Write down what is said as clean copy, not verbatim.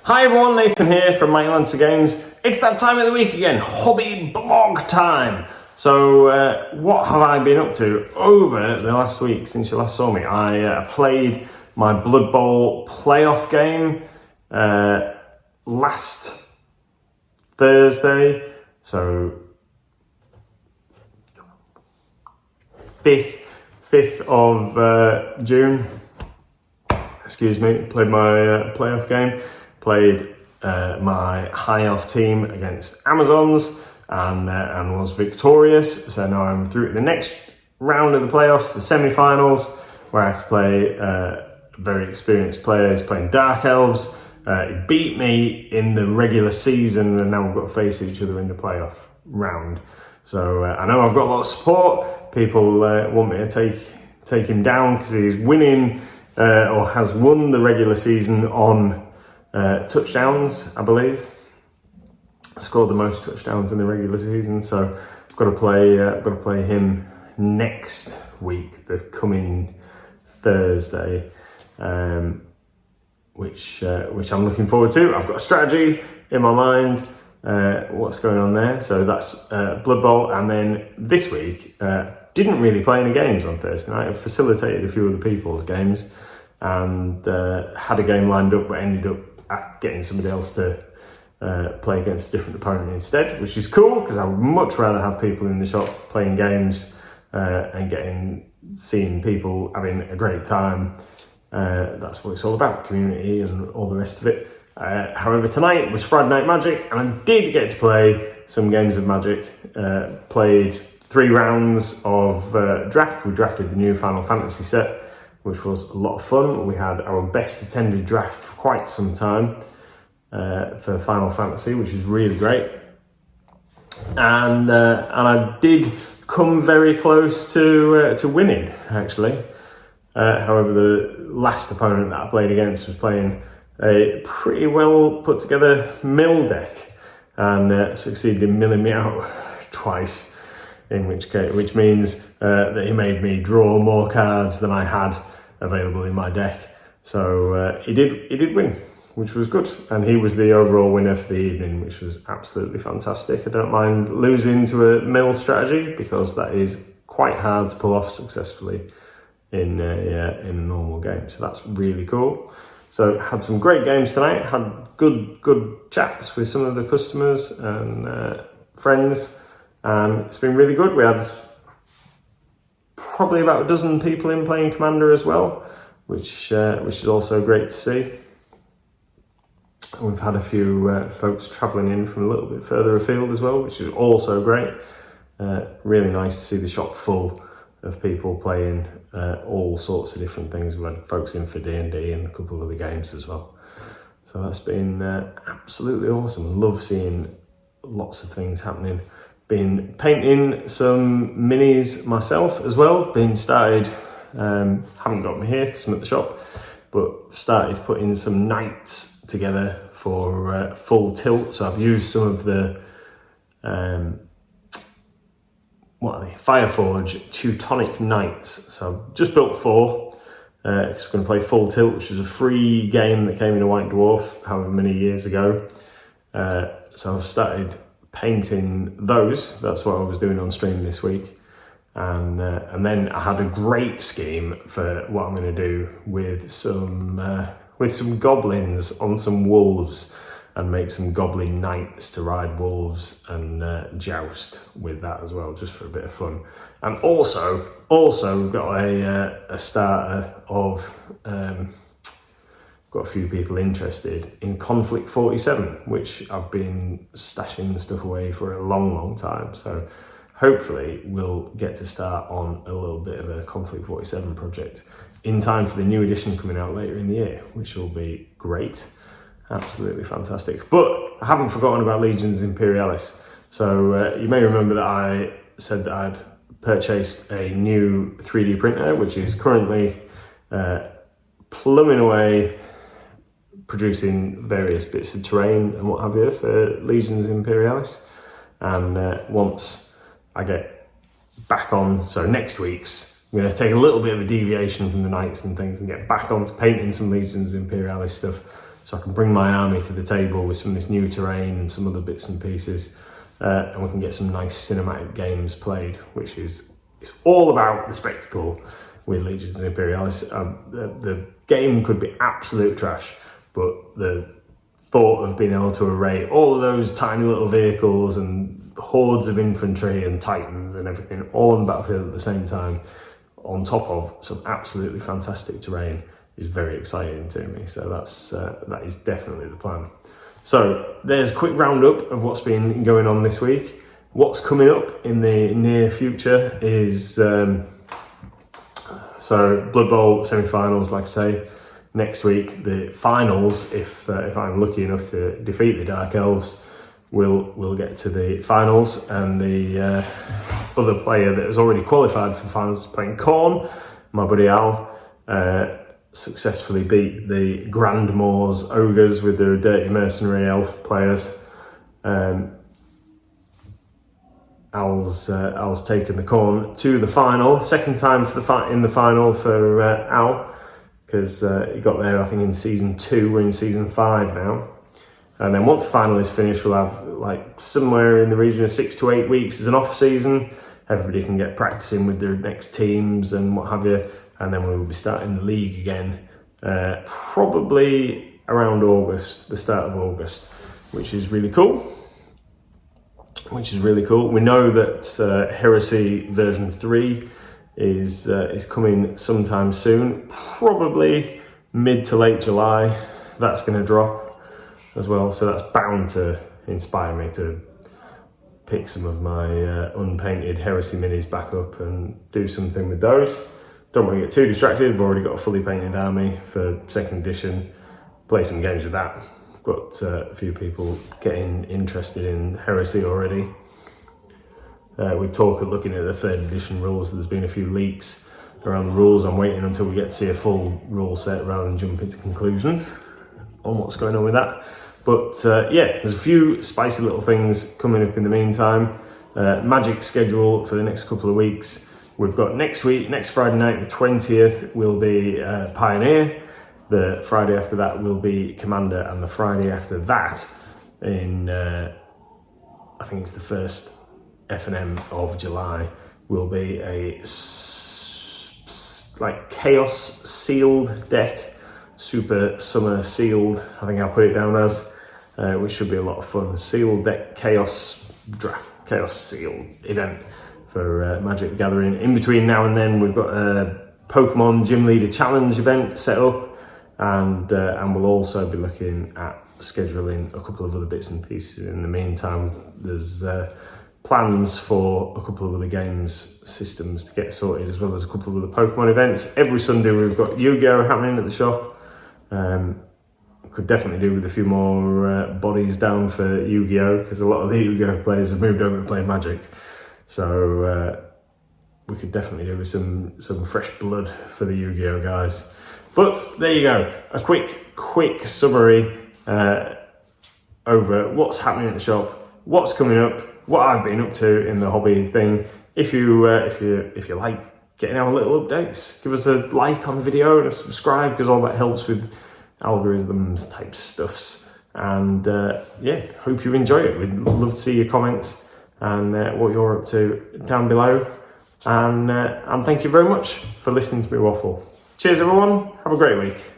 Hi everyone, Nathan here from Michael Games. It's that time of the week again, hobby blog time. So what have I been up to over the last week since you last saw me? I played my Blood Bowl playoff game last Thursday, so 5th of June. Excuse me, played my playoff game. Played my high elf team against Amazons and was victorious. So now I'm through to the next round of the playoffs, the semi-finals, where I have to play very experienced players playing Dark Elves. He beat me in the regular season, and now we've got to face each other in the playoff round. So I know I've got a lot of support. People want me to take him down because he's winning or has won the regular season on touchdowns, I believe. Scored the most touchdowns in the regular season, so I've got to play him next week, the coming Thursday, which I'm looking forward to. I've got a strategy in my mind, what's going on there. So that's Blood Bowl, and then this week didn't really play any games on Thursday night. I facilitated a few other people's games and had a game lined up, but ended up getting somebody else to play against a different opponent instead, which is cool because I would much rather have people in the shop playing games and seeing people having a great time. That's what it's all about, community and all the rest of it. However, tonight was Friday Night Magic, and I did get to play some games of Magic. Played 3 rounds of draft. We drafted the new Final Fantasy set, which was a lot of fun. We had our best attended draft for quite some time for Final Fantasy, which is really great. And I did come very close to winning, actually. However, the last opponent that I played against was playing a pretty well put together mill deck and succeeded in milling me out twice, which means that he made me draw more cards than I had available in my deck. So he did win, which was good, and he was the overall winner for the evening, which was absolutely fantastic. I don't mind losing to a mill strategy because that is quite hard to pull off successfully in a normal game. So that's really cool. So had some great games tonight. Had good chats with some of the customers and friends, and it's been really good. We had probably about a dozen people in playing Commander as well, which is also great to see. We've had a few folks travelling in from a little bit further afield as well, which is also great. Really nice to see the shop full of people playing all sorts of different things. We had folks in for D&D and a couple of other games as well. So that's been absolutely awesome. Love seeing lots of things happening. Been painting some minis myself as well. Been started, haven't got them here because I'm at the shop, but started putting some knights together for full tilt. So I've used some of the Fireforge Teutonic Knights. So I've just built 4 because we're going to play Full Tilt, which was a free game that came in a White Dwarf however many years ago. So I've started painting those. That's what I was doing on stream this week. And then I had a great scheme for what I'm going to do with some goblins on some wolves, and make some goblin knights to ride wolves and joust with that as well, just for a bit of fun. And also we've got a starter of got a few people interested in Conflict 47, which I've been stashing stuff away for a long time. So hopefully we'll get to start on a little bit of a Conflict 47 project in time for the new edition coming out later in the year, which will be great. Absolutely fantastic. But I haven't forgotten about Legions Imperialis. So you may remember that I said that I'd purchased a new 3D printer, which is currently plumbing away, producing various bits of terrain and what have you for Legions Imperialis. And once I get back on, so next week's, I'm going to take a little bit of a deviation from the Knights and things and get back on to painting some Legions Imperialis stuff so I can bring my army to the table with some of this new terrain and some other bits and pieces, and we can get some nice cinematic games played, which is it's all about the spectacle with Legions and Imperialis. The game could be absolute trash, but the thought of being able to array all of those tiny little vehicles and hordes of infantry and titans and everything all on the battlefield at the same time, on top of some absolutely fantastic terrain, is very exciting to me. So that is definitely the plan. So there's a quick roundup of what's been going on this week. What's coming up in the near future is so Blood Bowl semi-finals, like I say, next week. The finals, if I'm lucky enough to defeat the Dark Elves, we'll get to the finals, and the other player that has already qualified for the finals is playing Khorne. My buddy Al successfully beat the Grandmoors Ogres with their dirty mercenary elf players. Al's taken the Khorne to the final, second time for in the final for Al, because he got there I think in season 2. We're in season 5 now, and then once the final is finished, we'll have like somewhere in the region of 6 to 8 weeks as an off season. Everybody can get practicing with their next teams and what have you, and then we will be starting the league again probably around August, the start of August, which is really cool. We know that Heresy version 3 is coming sometime soon, probably mid to late July. That's going to drop as well, so that's bound to inspire me to pick some of my unpainted Heresy minis back up and do something with those. Don't want to get too distracted. I've already got a fully painted army for 2nd edition. Play some games with that. I've got a few people getting interested in Heresy already. We talk looking at the 3rd edition rules. There's been a few leaks around the rules. I'm waiting until we get to see a full rule set rather than jump into conclusions on what's going on with that. But yeah, there's a few spicy little things coming up in the meantime. Magic schedule for the next couple of weeks. We've got next Friday night, the 20th, will be Pioneer. The Friday after that will be Commander, and the Friday after that, I think it's the first F&M of July, will be a like Chaos sealed deck, Super Summer sealed, I think I'll put it down as, which should be a lot of fun. Sealed deck Chaos draft, Chaos sealed event for Magic the Gathering. In between now and then, we've got a Pokemon Gym Leader Challenge event set up, and we'll also be looking at scheduling a couple of other bits and pieces. In the meantime, there's plans for a couple of other games systems to get sorted, as well as a couple of other Pokemon events. Every Sunday we've got Yu-Gi-Oh happening at the shop. Could definitely do with a few more bodies down for Yu-Gi-Oh, because a lot of the Yu-Gi-Oh players have moved over to play Magic. So we could definitely do with some fresh blood for the Yu-Gi-Oh guys. But there you go, a quick summary over what's happening at the shop, what's coming up, what I've been up to in the hobby thing. If you like getting our little updates, give us a like on the video and a subscribe, because all that helps with algorithms type stuffs. And yeah, hope you enjoy it. We'd love to see your comments and what you're up to down below. And thank you very much for listening to me waffle. Cheers everyone, have a great week.